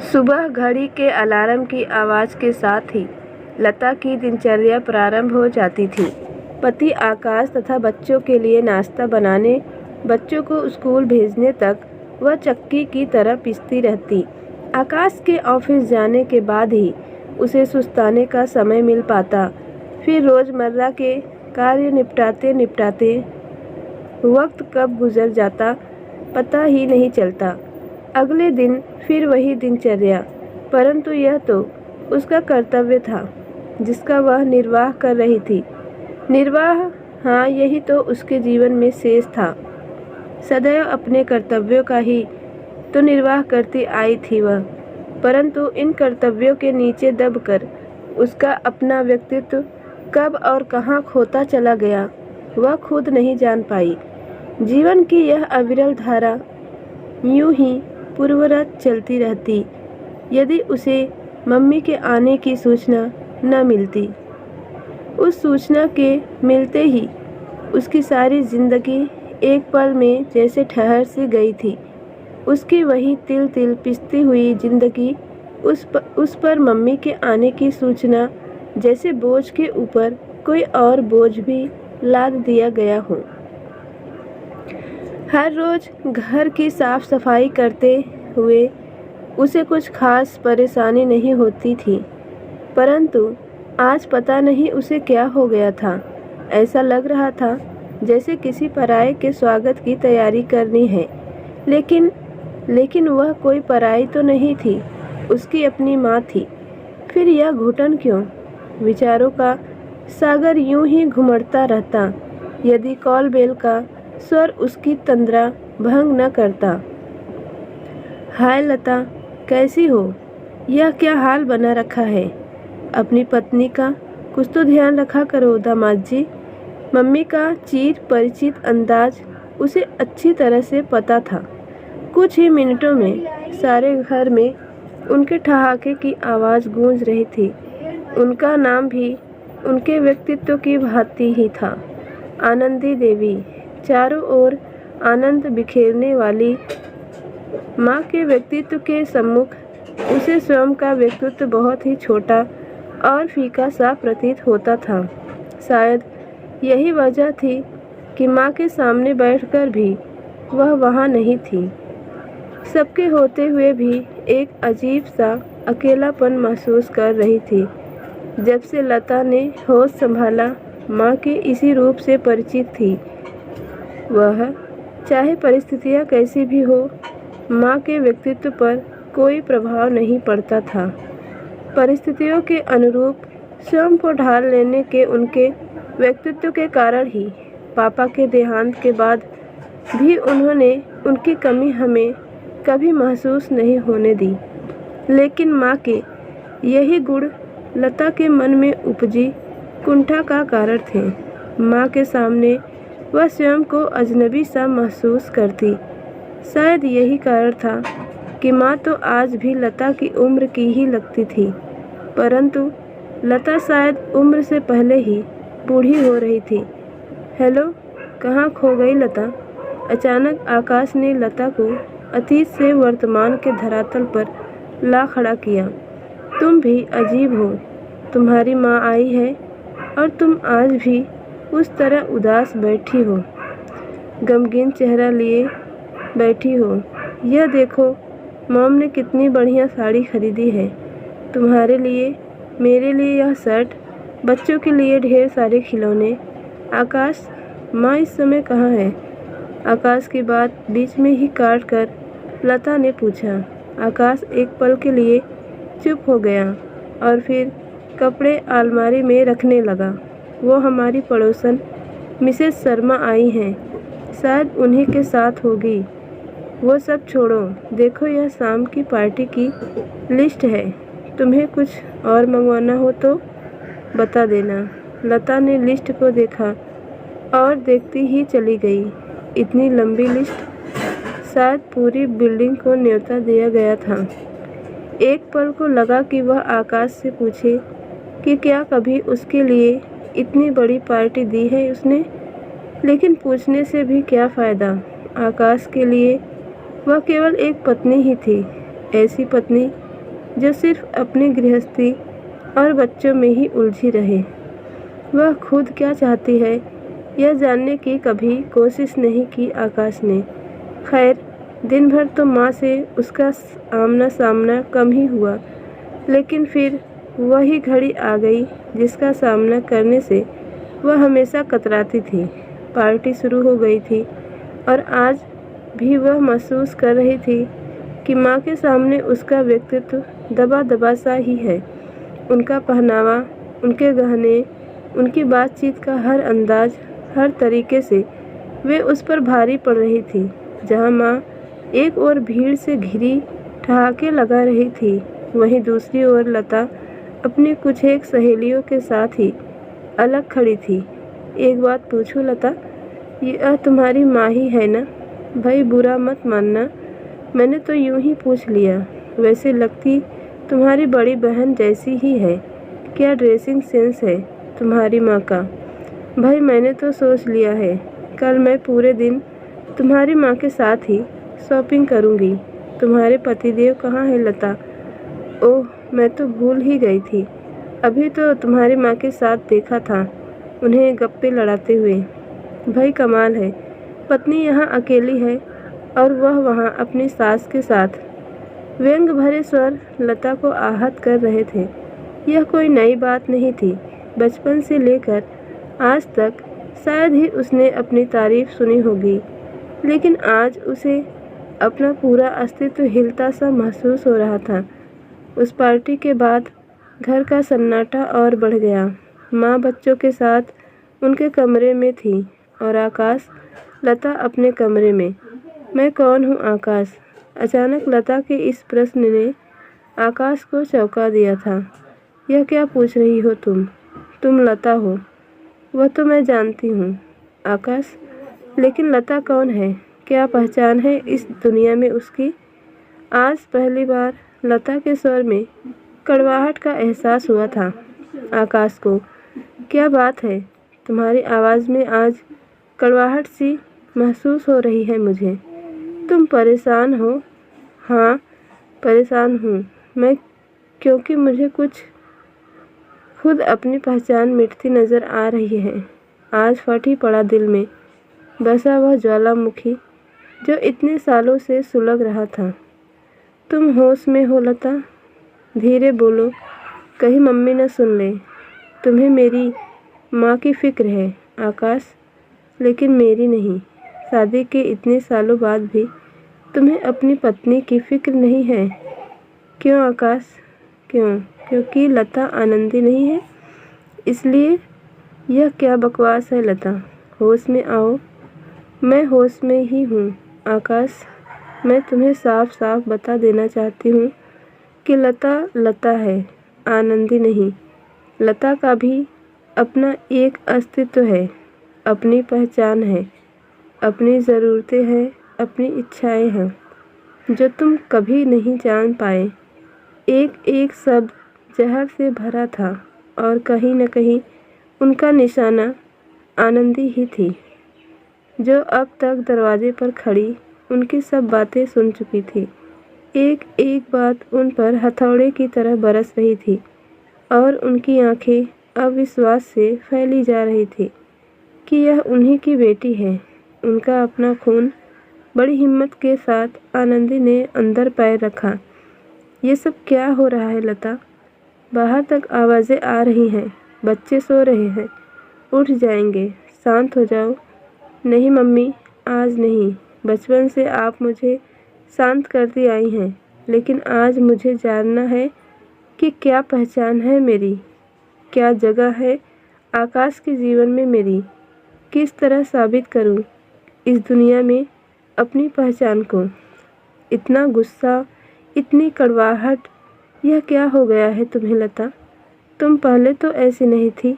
सुबह घड़ी के अलार्म की आवाज़ के साथ ही लता की दिनचर्या प्रारंभ हो जाती थी। पति आकाश तथा बच्चों के लिए नाश्ता बनाने, बच्चों को स्कूल भेजने तक वह चक्की की तरह पिसती रहती। आकाश के ऑफिस जाने के बाद ही उसे सुस्ताने का समय मिल पाता। फिर रोज़मर्रा के कार्य निपटाते निपटाते वक्त कब गुजर जाता पता ही नहीं चलता। अगले दिन फिर वही दिनचर्या, परंतु यह तो उसका कर्तव्य था जिसका वह निर्वाह कर रही थी। निर्वाह, हाँ, यही तो उसके जीवन में शेष था। सदैव अपने कर्तव्यों का ही तो निर्वाह करती आई थी वह, परंतु इन कर्तव्यों के नीचे दबकर उसका अपना व्यक्तित्व कब और कहाँ खोता चला गया वह खुद नहीं जान पाई। जीवन की यह अविरल धारा यूं ही पूर्ववत चलती रहती यदि उसे मम्मी के आने की सूचना न मिलती। उस सूचना के मिलते ही उसकी सारी जिंदगी एक पल में जैसे ठहर सी गई थी। उसकी वही तिल तिल पिसती हुई जिंदगी, उस पर मम्मी के आने की सूचना जैसे बोझ के ऊपर कोई और बोझ भी लाद दिया गया हो। हर रोज़ घर की साफ सफाई करते हुए उसे कुछ खास परेशानी नहीं होती थी, परंतु आज पता नहीं उसे क्या हो गया था। ऐसा लग रहा था जैसे किसी पराये के स्वागत की तैयारी करनी है, लेकिन वह कोई पराई तो नहीं थी, उसकी अपनी माँ थी। फिर यह घुटन क्यों? विचारों का सागर यूं ही घुमड़ता रहता यदि कॉल बेल का स्वर उसकी तंद्रा भंग न करता। हाय लता, कैसी हो? यह क्या हाल बना रखा है? अपनी पत्नी का कुछ तो ध्यान रखा करो दामाद जी। मम्मी का चिर परिचित अंदाज उसे अच्छी तरह से पता था। कुछ ही मिनटों में सारे घर में उनके ठहाके की आवाज़ गूंज रही थी। उनका नाम भी उनके व्यक्तित्व की भांति ही था, आनंदी देवी। चारों ओर आनंद बिखेरने वाली माँ के व्यक्तित्व के सम्मुख उसे स्वयं का व्यक्तित्व बहुत ही छोटा और फीका सा प्रतीत होता था। शायद यही वजह थी कि माँ के सामने बैठकर भी वह वहाँ नहीं थी। सबके होते हुए भी एक अजीब सा अकेलापन महसूस कर रही थी। जब से लता ने होश संभाला, माँ के इसी रूप से परिचित थी वह। चाहे परिस्थितियाँ कैसी भी हो, माँ के व्यक्तित्व पर कोई प्रभाव नहीं पड़ता था। परिस्थितियों के अनुरूप स्वयं को ढाल लेने के उनके व्यक्तित्व के कारण ही पापा के देहांत के बाद भी उन्होंने उनकी कमी हमें कभी महसूस नहीं होने दी। लेकिन माँ के यही गुण लता के मन में उपजी कुंठा का कारण थे। माँ के सामने वह स्वयं को अजनबी सा महसूस करती। शायद यही कारण था कि माँ तो आज भी लता की उम्र की ही लगती थी, परंतु लता शायद उम्र से पहले ही बूढ़ी हो रही थी। हेलो, कहाँ खो गई लता? अचानक आकाश ने लता को अतीत से वर्तमान के धरातल पर ला खड़ा किया। तुम भी अजीब हो। तुम्हारी माँ आई है और तुम आज भी उस तरह उदास बैठी हो, गमगीन चेहरा लिए बैठी हो। यह देखो, मॉम ने कितनी बढ़िया साड़ी खरीदी है तुम्हारे लिए, मेरे लिए यह शर्ट, बच्चों के लिए ढेर सारे खिलौने। आकाश, माँ इस समय कहाँ है? आकाश की बात बीच में ही काट कर लता ने पूछा। आकाश एक पल के लिए चुप हो गया और फिर कपड़े अलमारी में रखने लगा। वो हमारी पड़ोसन मिसेस शर्मा आई हैं, शायद उन्हीं के साथ होगी। वो सब छोड़ो, देखो यह शाम की पार्टी की लिस्ट है। तुम्हें कुछ और मंगवाना हो तो बता देना। लता ने लिस्ट को देखा और देखती ही चली गई। इतनी लंबी लिस्ट, शायद पूरी बिल्डिंग को न्योता दिया गया था। एक पल को लगा कि वह आकाश से पूछे कि क्या कभी उसके लिए इतनी बड़ी पार्टी दी है उसने, लेकिन पूछने से भी क्या फ़ायदा। आकाश के लिए वह केवल एक पत्नी ही थी, ऐसी पत्नी जो सिर्फ अपनी गृहस्थी और बच्चों में ही उलझी रहे। वह खुद क्या चाहती है यह जानने की कभी कोशिश नहीं की आकाश ने। खैर, दिन भर तो माँ से उसका आमना सामना कम ही हुआ, लेकिन फिर वही घड़ी आ गई जिसका सामना करने से वह हमेशा कतराती थी। पार्टी शुरू हो गई थी और आज भी वह महसूस कर रही थी कि माँ के सामने उसका व्यक्तित्व दबा दबा सा ही है। उनका पहनावा, उनके गहने, उनकी बातचीत का हर अंदाज, हर तरीके से वे उस पर भारी पड़ रही थी। जहाँ माँ एक ओर भीड़ से घिरी ठहाके लगा रही थी, वहीं दूसरी ओर लता अपनी कुछ एक सहेलियों के साथ ही अलग खड़ी थी। एक बात पूछूं लता, यह तुम्हारी माँ ही है ना? भाई बुरा मत मानना, मैंने तो यूं ही पूछ लिया। वैसे लगती तुम्हारी बड़ी बहन जैसी ही है। क्या ड्रेसिंग सेंस है तुम्हारी माँ का। भाई मैंने तो सोच लिया है, कल मैं पूरे दिन तुम्हारी माँ के साथ ही शॉपिंग करूँगी। तुम्हारे पतिदेव कहाँ है लता? ओह, मैं तो भूल ही गई थी। अभी तो तुम्हारी माँ के साथ देखा था उन्हें गप्पे लड़ाते हुए। भाई कमाल है, पत्नी यहाँ अकेली है और वह वहाँ अपनी सास के साथ। व्यंग भरे स्वर लता को आहत कर रहे थे। यह कोई नई बात नहीं थी। बचपन से लेकर आज तक शायद ही उसने अपनी तारीफ सुनी होगी, लेकिन आज उसे अपना पूरा अस्तित्व हिलता सा महसूस हो रहा था। उस पार्टी के बाद घर का सन्नाटा और बढ़ गया। माँ बच्चों के साथ उनके कमरे में थी और आकाश, लता अपने कमरे में। मैं कौन हूँ आकाश? अचानक लता के इस प्रश्न ने आकाश को चौंका दिया था। यह क्या पूछ रही हो तुम? तुम लता हो, वह तो मैं जानती हूँ आकाश, लेकिन लता कौन है? क्या पहचान है इस दुनिया में उसकी? आज पहली बार लता के स्वर में कड़वाहट का एहसास हुआ था। आकाश को, क्या बात है? तुम्हारी आवाज़ में आज कड़वाहट सी महसूस हो रही है मुझे। तुम परेशान हो? हाँ, परेशान हूँ मैं, क्योंकि मुझे कुछ खुद अपनी पहचान मिटती नज़र आ रही है। आज फट ही पड़ा दिल में बसा वह ज्वालामुखी जो इतने सालों से सुलग रहा था। तुम होश में हो लता? धीरे बोलो, कहीं मम्मी न सुन ले। तुम्हें मेरी माँ की फ़िक्र है आकाश, लेकिन मेरी नहीं। शादी के इतने सालों बाद भी तुम्हें अपनी पत्नी की फ़िक्र नहीं है। क्यों आकाश, क्यों? क्योंकि लता आनंदी नहीं है इसलिए? यह क्या बकवास है लता, होश में आओ। मैं होश में ही हूँ आकाश। मैं तुम्हें साफ साफ बता देना चाहती हूँ कि लता लता है, आनंदी नहीं। लता का भी अपना एक अस्तित्व है, अपनी पहचान है, अपनी ज़रूरतें हैं, अपनी इच्छाएं हैं जो तुम कभी नहीं जान पाए। एक एक शब्द जहर से भरा था और कहीं न कहीं उनका निशाना आनंदी ही थी, जो अब तक दरवाजे पर खड़ी उनकी सब बातें सुन चुकी थी। एक एक बात उन पर हथौड़े की तरह बरस रही थी और उनकी आंखें अविश्वास से फैली जा रही थी कि यह उन्हीं की बेटी है, उनका अपना खून। बड़ी हिम्मत के साथ आनंदी ने अंदर पैर रखा। ये सब क्या हो रहा है लता? बाहर तक आवाज़ें आ रही हैं, बच्चे सो रहे हैं, उठ जाएंगे, शांत हो जाओ। नहीं मम्मी, आज नहीं। बचपन से आप मुझे शांत करती आई हैं, लेकिन आज मुझे जानना है कि क्या पहचान है मेरी, क्या जगह है आकाश के जीवन में मेरी। किस तरह साबित करूं इस दुनिया में अपनी पहचान को। इतना गुस्सा, इतनी कड़वाहट, यह क्या हो गया है तुम्हें लता? तुम पहले तो ऐसी नहीं थी।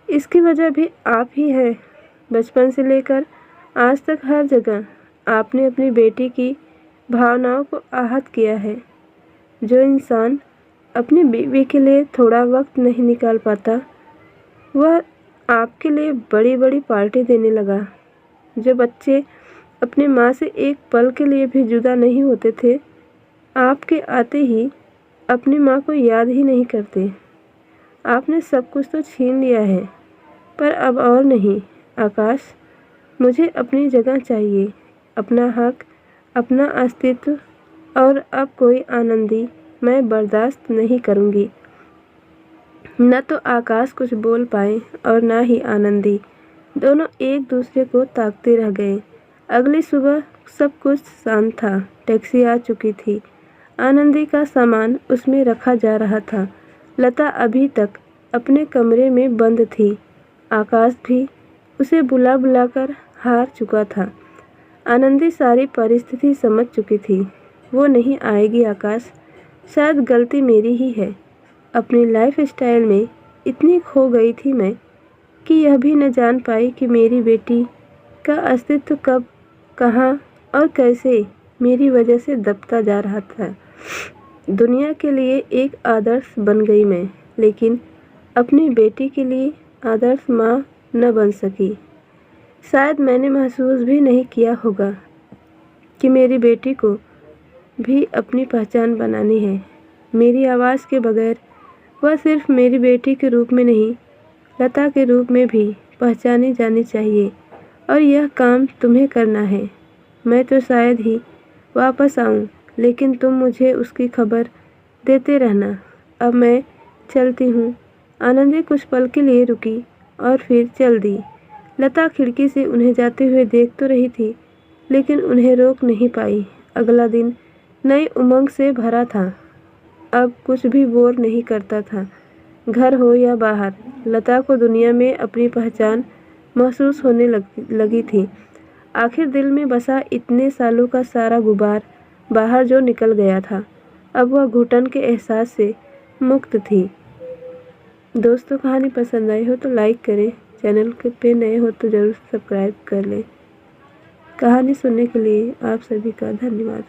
इसकी वजह भी आप ही है। बचपन से लेकर आज तक हर जगह आपने अपनी बेटी की भावनाओं को आहत किया है। जो इंसान अपनी बीवी के लिए थोड़ा वक्त नहीं निकाल पाता, वह आपके लिए बड़ी बड़ी पार्टी देने लगा। जो बच्चे अपनी माँ से एक पल के लिए भी जुदा नहीं होते थे, आपके आते ही अपनी माँ को याद ही नहीं करते। आपने सब कुछ तो छीन लिया है, पर अब और नहीं। आकाश, मुझे अपनी जगह चाहिए, अपना हक, अपना अस्तित्व। और अब कोई आनंदी मैं बर्दाश्त नहीं करूँगी। न तो आकाश कुछ बोल पाए और न ही आनंदी। दोनों एक दूसरे को ताकते रह गए। अगली सुबह सब कुछ शांत था। टैक्सी आ चुकी थी। आनंदी का सामान उसमें रखा जा रहा था। लता अभी तक अपने कमरे में बंद थी। आकाश भी उसे बुला बुलाकर हार चुका था। आनंदी सारी परिस्थिति समझ चुकी थी। वो नहीं आएगी आकाश, शायद गलती मेरी ही है। अपनी लाइफ स्टाइल में इतनी खो गई थी मैं कि यह भी न जान पाई कि मेरी बेटी का अस्तित्व कब, कहाँ और कैसे मेरी वजह से दबता जा रहा था। दुनिया के लिए एक आदर्श बन गई मैं, लेकिन अपनी बेटी के लिए आदर्श माँ न बन सकी। शायद मैंने महसूस भी नहीं किया होगा कि मेरी बेटी को भी अपनी पहचान बनानी है। मेरी आवाज़ के बगैर वह सिर्फ मेरी बेटी के रूप में नहीं, लता के रूप में भी पहचानी जानी चाहिए। और यह काम तुम्हें करना है। मैं तो शायद ही वापस आऊँ, लेकिन तुम मुझे उसकी खबर देते रहना। अब मैं चलती हूँ। आनंदी कुछ पल के लिए रुकी और फिर चल दी। लता खिड़की से उन्हें जाते हुए देख तो रही थी, लेकिन उन्हें रोक नहीं पाई। अगला दिन नई उमंग से भरा था। अब कुछ भी बोर नहीं करता था, घर हो या बाहर। लता को दुनिया में अपनी पहचान महसूस होने लगी थी। आखिर दिल में बसा इतने सालों का सारा गुबार बाहर जो निकल गया था। अब वह घुटन के एहसास से मुक्त थी। दोस्तों, कहानी पसंद आई हो तो लाइक करें, चैनल पे नए हो तो ज़रूर सब्सक्राइब कर लें। कहानी सुनने के लिए आप सभी का धन्यवाद।